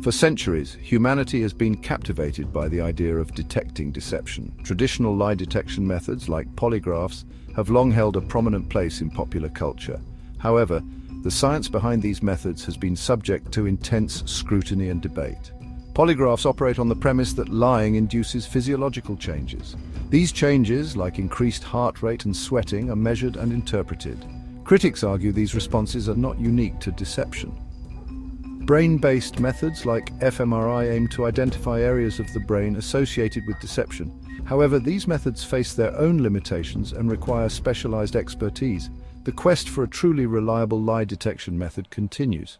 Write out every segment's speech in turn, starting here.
For centuries, humanity has been captivated by the idea of detecting deception. Traditional lie detection methods like polygraphs have long held a prominent place in popular culture. However, the science behind these methods has been subject to intense scrutiny and debate. Polygraphs operate on the premise that lying induces physiological changes. These changes, like increased heart rate and sweating, are measured and interpreted. Critics argue these responses are not unique to deception. Brain-based methods like fMRI aim to identify areas of the brain associated with deception. However, these methods face their own limitations and require specialized expertise. The quest for a truly reliable lie detection method continues.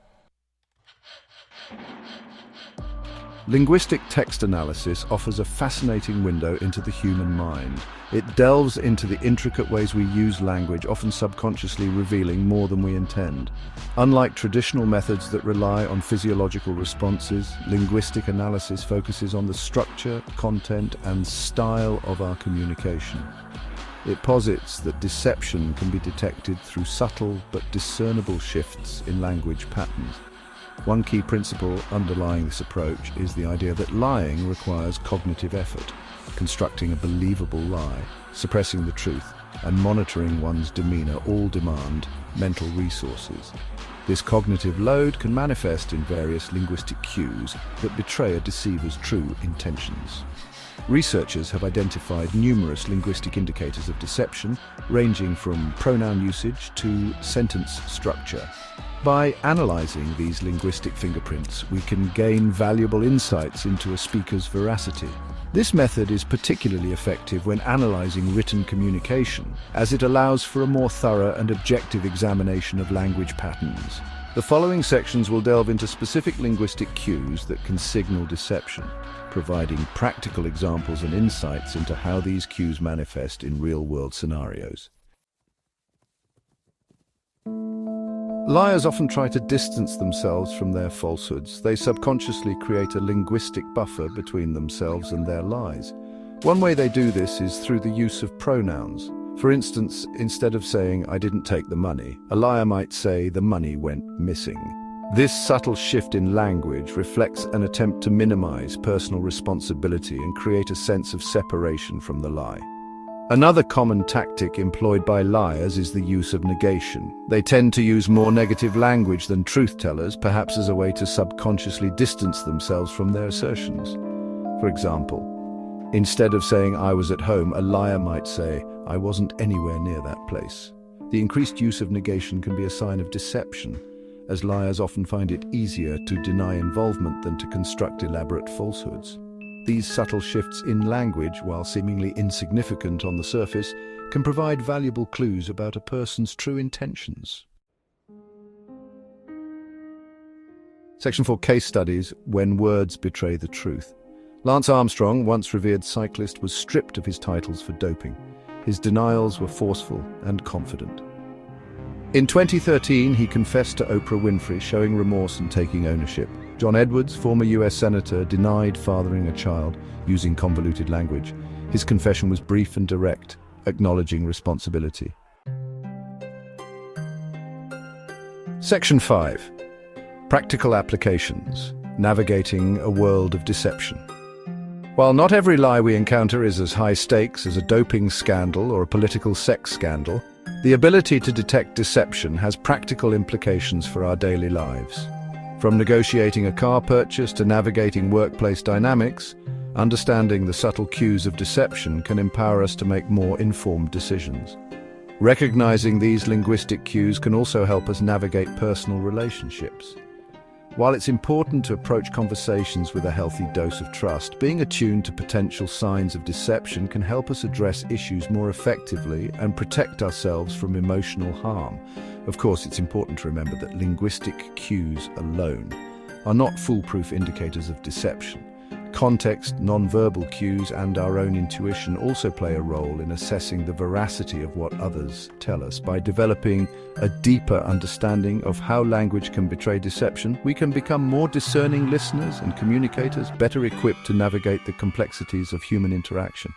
Linguistic text analysis offers a fascinating window into the human mind. It delves into the intricate ways we use language, often subconsciously revealing more than we intend. Unlike traditional methods that rely on physiological responses, linguistic analysis focuses on the structure, content, and style of our communication. It posits that deception can be detected through subtle but discernible shifts in language patterns. One key principle underlying this approach is the idea that lying requires cognitive effort. Constructing a believable lie, suppressing the truth, and monitoring one's demeanor all demand mental resources. This cognitive load can manifest in various linguistic cues that betray a deceiver's true intentions. Researchers have identified numerous linguistic indicators of deception, ranging from pronoun usage to sentence structure. By analyzing these linguistic fingerprints, we can gain valuable insights into a speaker's veracity. This method is particularly effective when analyzing written communication, as it allows for a more thorough and objective examination of language patterns. The following sections will delve into specific linguistic cues that can signal deception, providing practical examples and insights into how these cues manifest in real-world scenarios. Liars often try to distance themselves from their falsehoods. They subconsciously create a linguistic buffer between themselves and their lies. One way they do this is through the use of pronouns. For instance, instead of saying, "I didn't take the money," a liar might say, "the money went missing." This subtle shift in language reflects an attempt to minimize personal responsibility and create a sense of separation from the lie. Another common tactic employed by liars is the use of negation. They tend to use more negative language than truth-tellers, perhaps as a way to subconsciously distance themselves from their assertions. For example, instead of saying, "I was at home," a liar might say, "I wasn't anywhere near that place." The increased use of negation can be a sign of deception, as liars often find it easier to deny involvement than to construct elaborate falsehoods. These subtle shifts in language, while seemingly insignificant on the surface, can provide valuable clues about a person's true intentions. Section 4: Case Studies when words betray the truth. Lance Armstrong, once revered cyclist, was stripped of his titles for doping. His denials were forceful and confident. In 2013, he confessed to Oprah Winfrey, showing remorse and taking ownership. John Edwards, former US Senator, denied fathering a child using convoluted language. His confession was brief and direct, acknowledging responsibility. Section 5: Practical Applications: Navigating a World of Deception. While not every lie we encounter is as high stakes as a doping scandal or a political sex scandal, the ability to detect deception has practical implications for our daily lives. From negotiating a car purchase to navigating workplace dynamics, understanding the subtle cues of deception can empower us to make more informed decisions. Recognizing these linguistic cues can also help us navigate personal relationships. While it's important to approach conversations with a healthy dose of trust, being attuned to potential signs of deception can help us address issues more effectively and protect ourselves from emotional harm. Of course, it's important to remember that linguistic cues alone are not foolproof indicators of deception. Context, nonverbal cues, and our own intuition also play a role in assessing the veracity of what others tell us. By developing a deeper understanding of how language can betray deception, we can become more discerning listeners and communicators, better equipped to navigate the complexities of human interaction.